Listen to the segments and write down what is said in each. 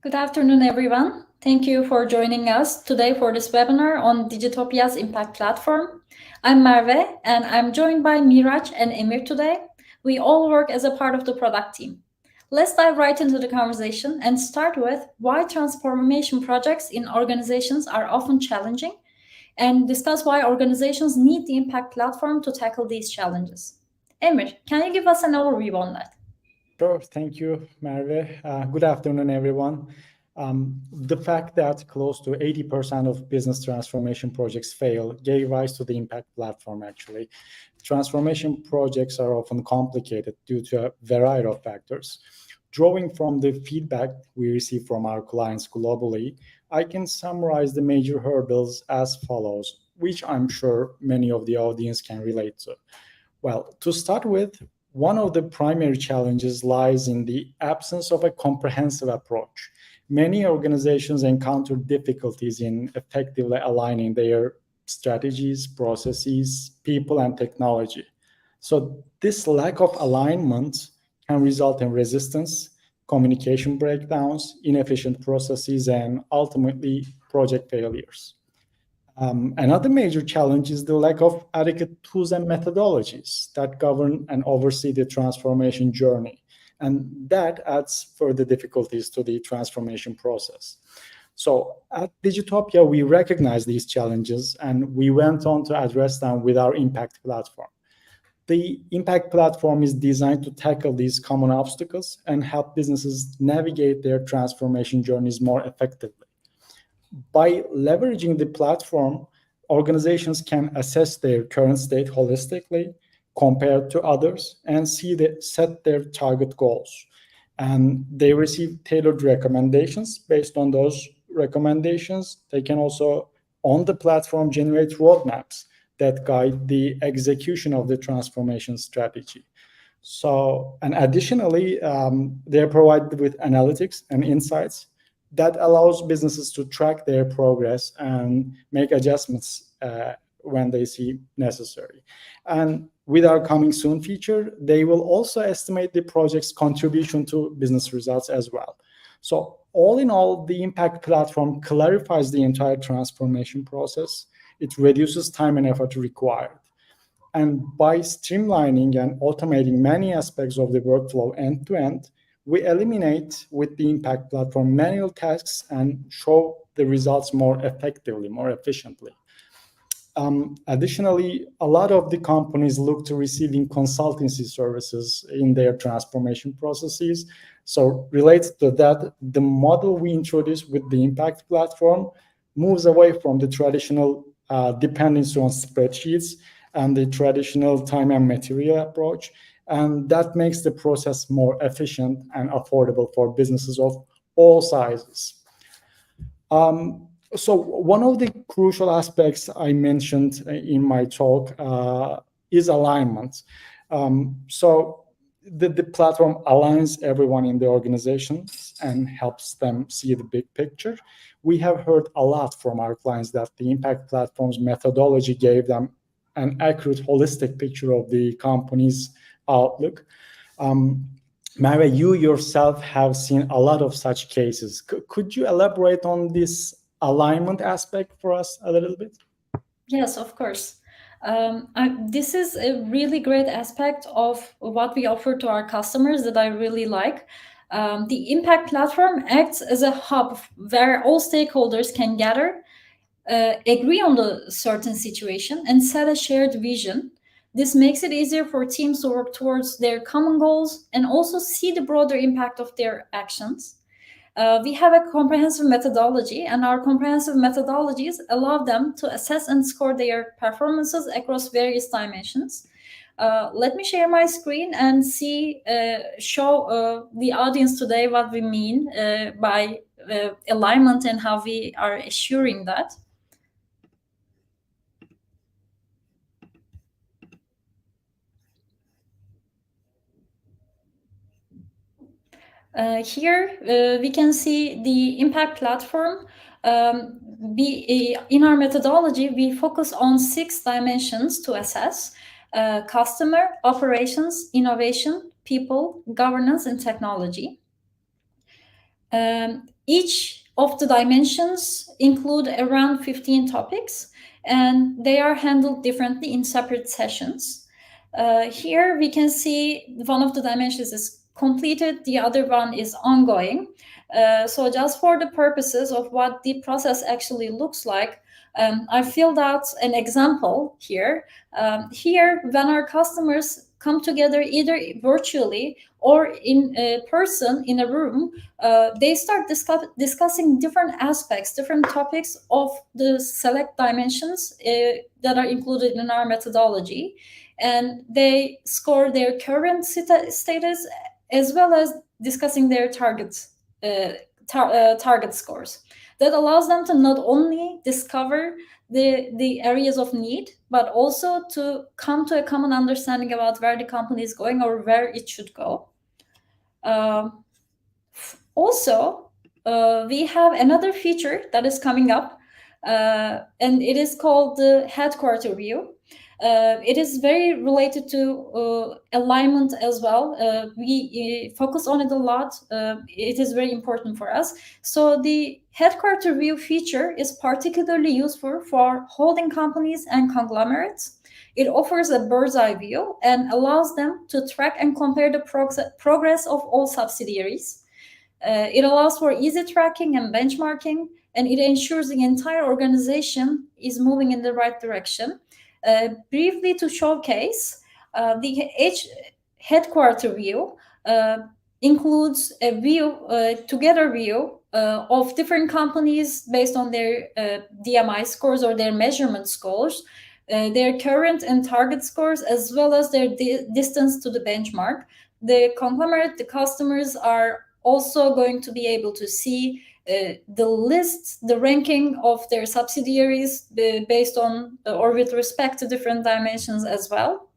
Good afternoon, everyone. Thank you for joining us today for this webinar on Digitopia's Impact Platform. I'm Merve, and I'm joined by Miraç and Emir today. We all work as a part of the product team. Let's dive right into the conversation and start with why transformation projects in organizations are often challenging and discuss why organizations need the Impact Platform to tackle these challenges. Emir, can you give us an overview on that? Sure, thank you, Merve. Good afternoon, everyone. The fact that close to 80% of business transformation projects fail gave rise to the Impact Platform, actually. Transformation projects are often complicated due to a variety of factors. Drawing from the feedback we receive from our clients globally, I can summarize the major hurdles as follows, which I'm sure many of the audience can relate to. Well, to start with, one of the primary challenges lies in the absence of a comprehensive approach. Many organizations encounter difficulties in effectively aligning their strategies, processes, people, and technology. So this lack of alignment can result in resistance, communication breakdowns, inefficient processes, and ultimately project failures. Another major challenge is the lack of adequate tools and methodologies that govern and oversee the transformation journey. And that adds further difficulties to the transformation process. So at Digitopia, we recognize these challenges and we went on to address them with our Impact Platform. The Impact Platform is designed to tackle these common obstacles and help businesses navigate their transformation journeys more effectively. By leveraging the platform, organizations can assess their current state holistically, compared to others, and set their target goals. And they receive tailored recommendations. Based on those recommendations, they can also, on the platform, generate roadmaps that guide the execution of the transformation strategy. So, and additionally, they're provided with analytics and insights that allows businesses to track their progress and make adjustments when they see necessary. And with our coming soon feature, they will also estimate the project's contribution to business results as well. So all in all, the Impact Platform clarifies the entire transformation process. It reduces time and effort required. And by streamlining and automating many aspects of the workflow end to end, we eliminate with the Impact Platform manual tasks and show the results more effectively, more efficiently. Additionally, a lot of the companies look to receiving consultancy services in their transformation processes. So related to that, the model we introduced with the Impact Platform moves away from the traditional dependency on spreadsheets and the traditional time and material approach. And that makes the process more efficient and affordable for businesses of all sizes. So one of the crucial aspects I mentioned in my talk is alignment. So the platform aligns everyone in the organization and helps them see the big picture. We have heard a lot from our clients that the Impact Platform's methodology gave them an accurate, holistic picture of the company's outlook. Merve, you yourself have seen a lot of such cases. Could you elaborate on this alignment aspect for us a little bit? Yes, of course. This is a really great aspect of what we offer to our customers that I really like. The Impact Platform acts as a hub where all stakeholders can gather, agree on a certain situation, and set a shared vision. This makes it easier for teams to work towards their common goals and also see the broader impact of their actions. We have a comprehensive methodology, and our comprehensive methodologies allow them to assess and score their performances across various dimensions. Let me share my screen and show the audience today what we mean by alignment and how we are assuring that. Here we can see the Impact Platform. In our methodology, we focus on 6 dimensions to assess: customer, operations, innovation, people, governance, and technology. Each of the dimensions include around 15 topics, and they are handled differently in separate sessions. Here we can see one of the dimensions is completed, the other one is ongoing. So just for the purposes of what the process actually looks like, I filled out an example here. Here, when our customers come together either virtually or in person in a room, they start discussing different aspects, different topics of the select dimensions that are included in our methodology. And they score their current status as well as discussing their target scores. That allows them to not only discover the areas of need, but also to come to a common understanding about where the company is going or where it should go. Also, we have another feature that is coming up, and it is called the headquarter view. It is very related to alignment as well. We focus on it a lot. It is very important for us. So the headquarter view feature is particularly useful for holding companies and conglomerates. It offers a bird's eye view and allows them to track and compare the progress of all subsidiaries. It allows for easy tracking and benchmarking, and it ensures the entire organization is moving in the right direction. Briefly to showcase, the headquarter view includes a view, together view of different companies based on their DMI scores or their measurement scores, their current and target scores, as well as their distance to the benchmark. The conglomerate, the customers are also going to be able to see the list, the ranking of their subsidiaries based on or with respect to different dimensions as well.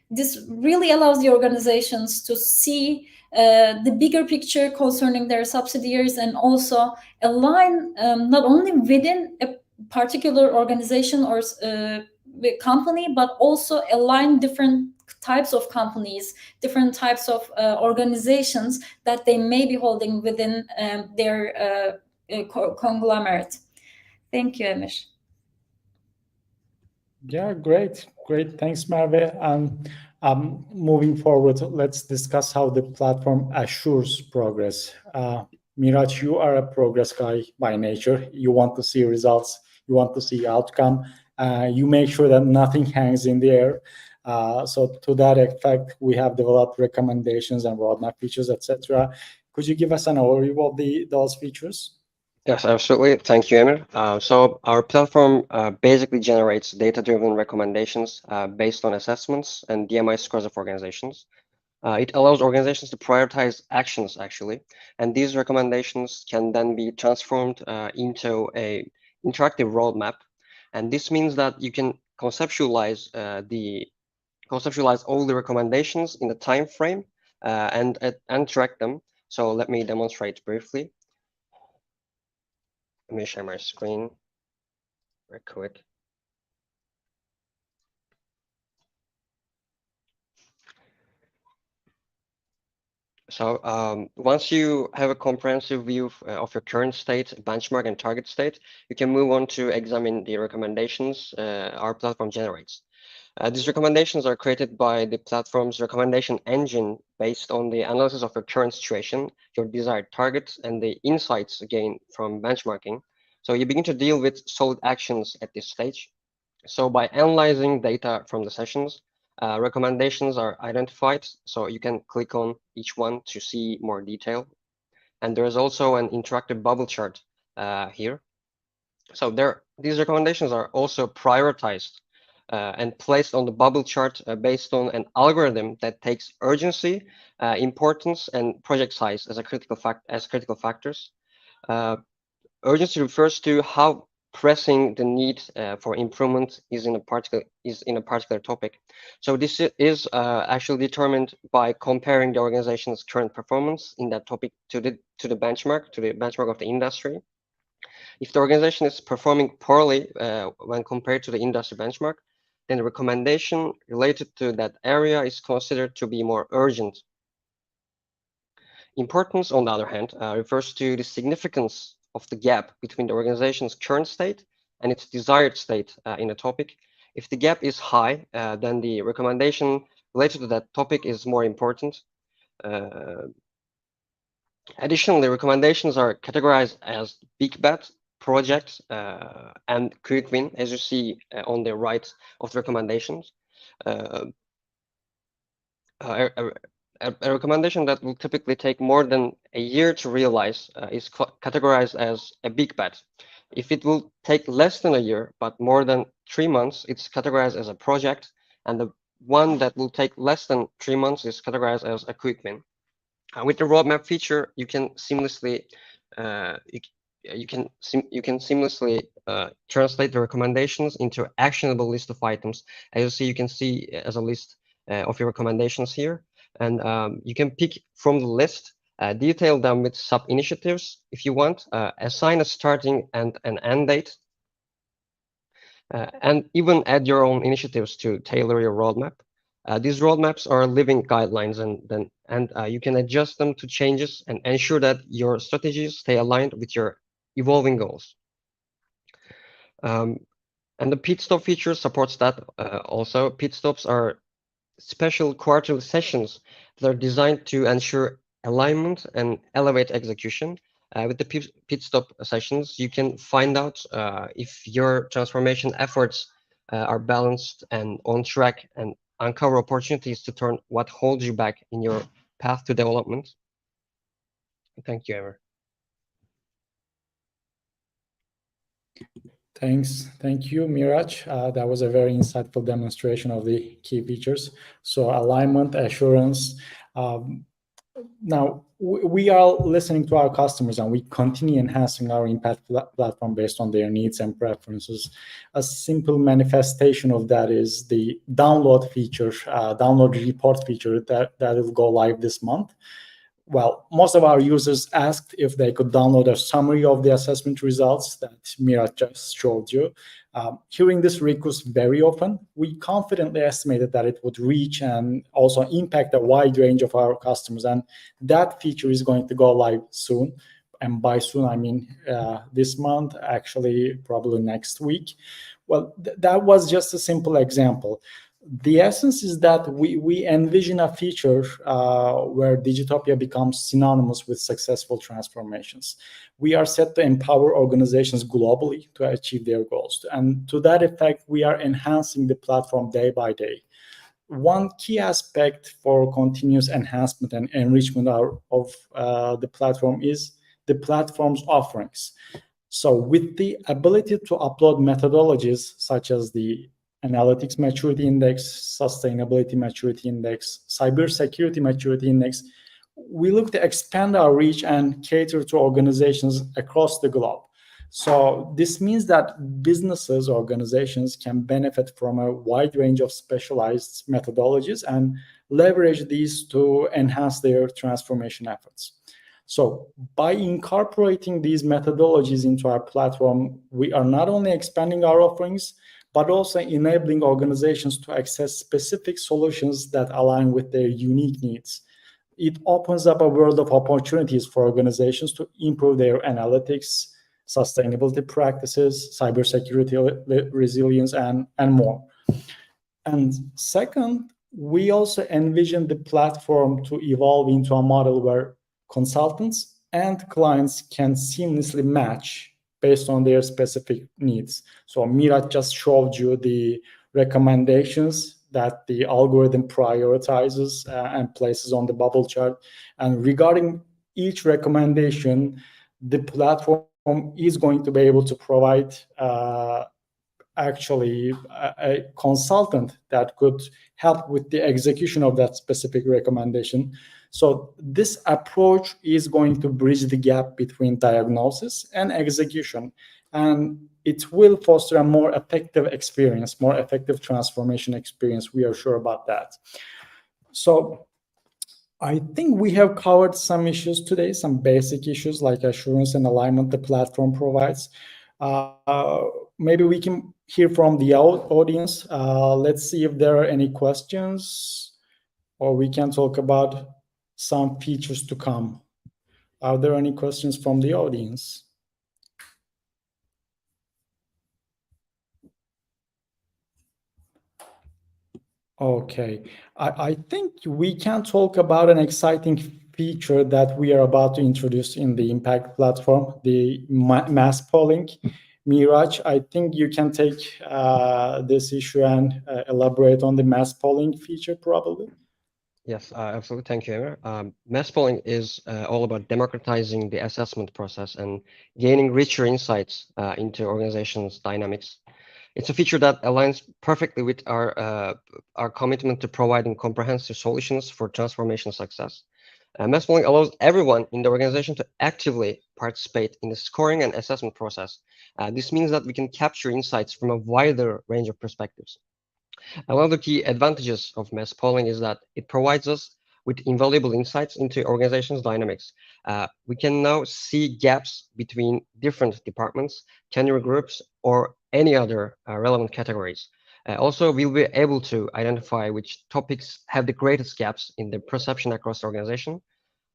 This really allows the organizations to see the bigger picture concerning their subsidiaries and also align not only within a particular organization or company, but also align different types of companies, different types of organizations that they may be holding within their conglomerate. Thank you, Emir. Yeah, great. Thanks, Merve. Moving forward, let's discuss how the platform assures progress. Miraç, you are a progress guy by nature. You want to see results. You want to see outcome. You make sure that nothing hangs in the air. So to that effect, we have developed recommendations and roadmap features, etc. Could you give us an overview of those features? Yes, absolutely. Thank you, Emir. So our platform basically generates data-driven recommendations based on assessments and DMI scores of organizations. It allows organizations to prioritize actions, actually, and these recommendations can then be transformed into an interactive roadmap. And this means that you can conceptualize all the recommendations in a time frame and track them. So let me demonstrate briefly. Let me share my screen very quick. So once you have a comprehensive view of your current state, benchmark, and target state, you can move on to examine the recommendations our platform generates. These recommendations are created by the platform's recommendation engine based on the analysis of your current situation, your desired targets, and the insights gained from benchmarking. So you begin to deal with solid actions at this stage. So by analyzing data from the sessions, recommendations are identified. So you can click on each one to see more detail. And there is also an interactive bubble chart here. So these recommendations are also prioritized and placed on the bubble chart based on an algorithm that takes urgency, importance, and project size as critical factors. Urgency refers to how pressing the need for improvement is in a particular topic. So this is actually determined by comparing the organization's current performance in that topic to the benchmark of the industry. If the organization is performing poorly when compared to the industry benchmark, then the recommendation related to that area is considered to be more urgent. Importance, on the other hand, refers to the significance of the gap between the organization's current state and its desired state in a topic. If the gap is high, then the recommendation related to that topic is more important. Additionally, recommendations are categorized as big bet, project, and quick win, as you see on the right of the recommendations. A recommendation that will typically take more than a year to realize is categorized as a big bet. If it will take less than a year, but more than 3 months, it's categorized as a project, and the one that will take less than 3 months is categorized as a quick win. With the roadmap feature, you can seamlessly translate the recommendations into actionable list of items. As you see, you can see as a list of your recommendations here, and you can pick from the list, detail them with sub-initiatives if you want, assign a starting and an end date, and even add your own initiatives to tailor your roadmap. These roadmaps are living guidelines, and you can adjust them to changes and ensure that your strategies stay aligned with your evolving goals. And the pit stop feature supports that also. Pit stops are special quarterly sessions that are designed to ensure alignment and elevate execution. With the pit stop sessions, you can find out if your transformation efforts are balanced and on track, and uncover opportunities to turn what holds you back in your path to development. Thank you, Emre. Thank you, Miraç. That was a very insightful demonstration of the key features. So alignment, assurance. Now, we are listening to our customers, and we continue enhancing our impact platform based on their needs and preferences. A simple manifestation of that is the download feature, download report feature that will go live this month. Well, most of our users asked if they could download a summary of the assessment results that Miraç just showed you. Hearing this request very often, we confidently estimated that it would reach and also impact a wide range of our customers. And that feature is going to go live soon. And by soon, I mean this month, actually, probably next week. Well, that was just a simple example. The essence is that we envision a future where Digitopia becomes synonymous with successful transformations. We are set to empower organizations globally to achieve their goals. And to that effect, we are enhancing the platform day by day. One key aspect for continuous enhancement and enrichment of the platform is the platform's offerings. So with the ability to upload methodologies such as the Analytics Maturity Index, Sustainability Maturity Index, Cybersecurity Maturity Index, we look to expand our reach and cater to organizations across the globe. So this means that businesses, organizations can benefit from a wide range of specialized methodologies and leverage these to enhance their transformation efforts. So by incorporating these methodologies into our platform, we are not only expanding our offerings, but also enabling organizations to access specific solutions that align with their unique needs. It opens up a world of opportunities for organizations to improve their analytics, sustainability practices, cybersecurity resilience, and more. And second, we also envision the platform to evolve into a model where consultants and clients can seamlessly match based on their specific needs. So Miraç just showed you the recommendations that the algorithm prioritizes and places on the bubble chart. And regarding each recommendation, the platform is going to be able to provide actually a consultant that could help with the execution of that specific recommendation. So this approach is going to bridge the gap between diagnosis and execution, and it will foster a more effective experience, more effective transformation experience. We are sure about that. So I think we have covered some issues today, some basic issues like assurance and alignment the platform provides. Maybe we can hear from the audience. Let's see if there are any questions, or we can talk about some features to come. Are there any questions from the audience? Okay, I think we can talk about an exciting feature that we are about to introduce in the Impact platform, the mass polling. Miraj, I think you can take this issue and elaborate on the mass polling feature probably. Yes, absolutely. Thank you, Emir. Mass polling is all about democratizing the assessment process and gaining richer insights into organizations' dynamics. It's a feature that aligns perfectly with our commitment to providing comprehensive solutions for transformation success. Mass polling allows everyone in the organization to actively participate in the scoring and assessment process. This means that we can capture insights from a wider range of perspectives. One of the key advantages of mass polling is that it provides us with invaluable insights into organizations' dynamics. We can now see gaps between different departments, tenure groups, or any other relevant categories. Also, we'll be able to identify which topics have the greatest gaps in the perception across the organization.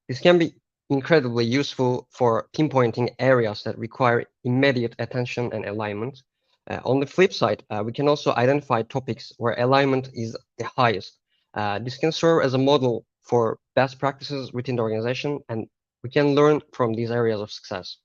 This can be incredibly useful for pinpointing areas that require immediate attention and alignment. On the flip side, we can also identify topics where alignment is the highest. This can serve as a model for best practices within the organization, and we can learn from these areas of success.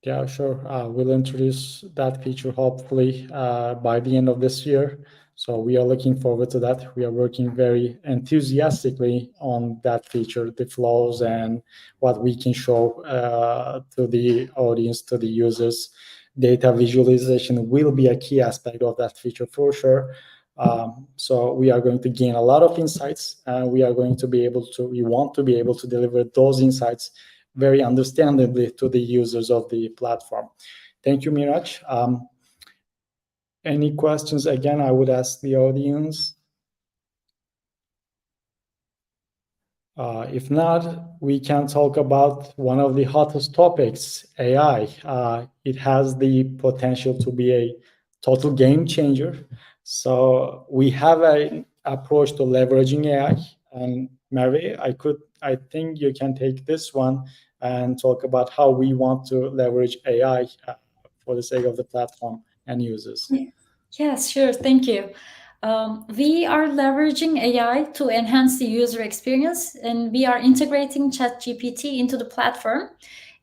Yeah, sure. We'll introduce that feature hopefully by the end of this year. So we are looking forward to that. We are working very enthusiastically on that feature, the flows and what we can show to the audience, to the users. Data visualization will be a key aspect of that feature for sure. So we are going to gain a lot of insights, and we want to be able to deliver those insights very understandably to the users of the platform. Thank you, Miraj. Any questions? Again, I would ask the audience. If not, we can talk about one of the hottest topics, AI. It has the potential to be a total game changer. So we have an approach to leveraging AI. And Mary, I think you can take this one and talk about how we want to leverage AI for the sake of the platform and users. Yes, sure. Thank you. We are leveraging AI to enhance the user experience, and we are integrating ChatGPT into the platform.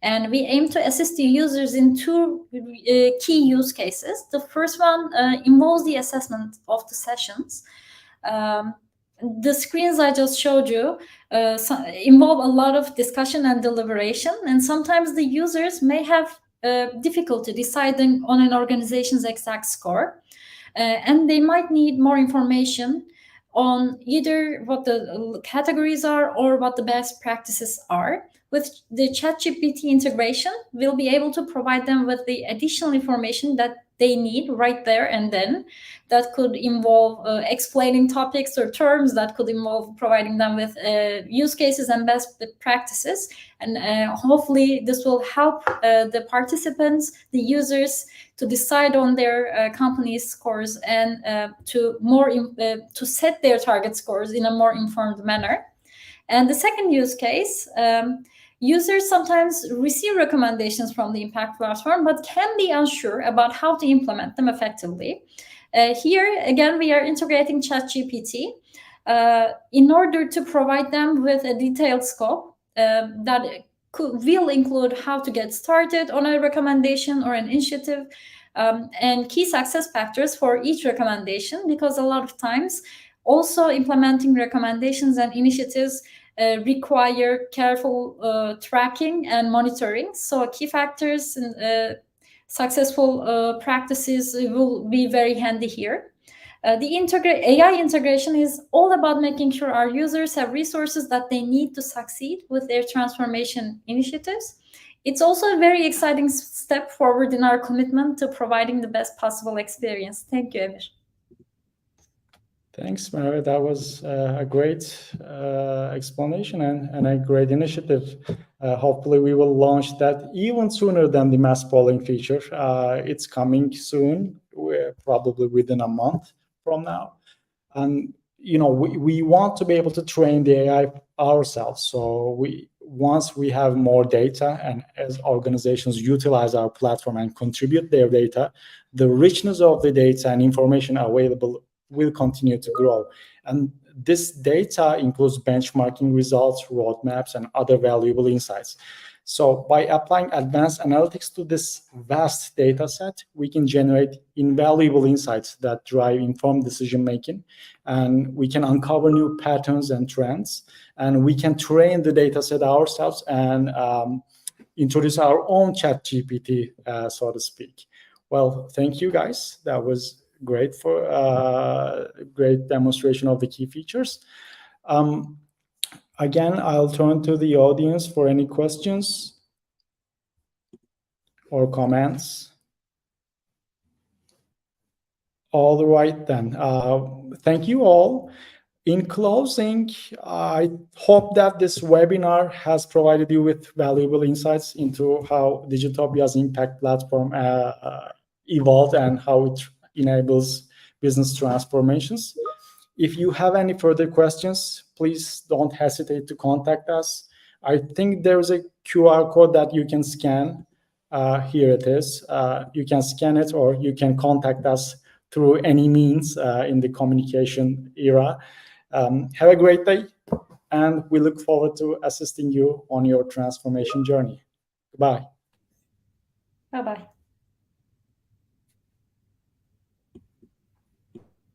And we aim to assist the users in two key use cases. The first one involves the assessment of the sessions. The screens I just showed you involve a lot of discussion and deliberation, and sometimes the users may have difficulty deciding on an organization's exact score. And they might need more information on either what the categories are or what the best practices are. With the ChatGPT integration, we'll be able to provide them with the additional information that they need right there and then. That could involve explaining topics or terms, that could involve providing them with use cases and best practices. And hopefully this will help the participants, the users, to decide on their company's scores and to set their target scores in a more informed manner. And the second use case, users sometimes receive recommendations from the Impact platform, but can be unsure about how to implement them effectively. Here, again, we are integrating ChatGPT in order to provide them with a detailed scope that will include how to get started on a recommendation or an initiative, and key success factors for each recommendation, because a lot of times also implementing recommendations and initiatives require careful tracking and monitoring. So key factors and successful practices will be very handy here. The AI integration is all about making sure our users have resources that they need to succeed with their transformation initiatives. It's also a very exciting step forward in our commitment to providing the best possible experience. Thank you, Emir. Thanks, Mary. That was a great explanation and a great initiative. Hopefully, we will launch that even sooner than the mass polling feature. It's coming soon, probably within a month from now. And we want to be able to train the AI ourselves. So once we have more data, and as organizations utilize our platform and contribute their data, the richness of the data and information available will continue to grow. And this data includes benchmarking results, roadmaps, and other valuable insights. So by applying advanced analytics to this vast data set, we can generate invaluable insights that drive informed decision making, and we can uncover new patterns and trends, and we can train the data set ourselves and introduce our own chat GPT, so to speak. Well, thank you guys. That was great for great demonstration of the key features. Again, I'll turn to the audience for any questions or comments. All right then. Thank you all. In closing, I hope that this webinar has provided you with valuable insights into how Digitopia's impact platform evolved and how it enables business transformations. If you have any further questions, please don't hesitate to contact us. I think there's a QR code that you can scan. Here it is. You can scan it, or you can contact us through any means in the communication era. Have a great day, and we look forward to assisting you on your transformation journey. Goodbye. Bye-bye.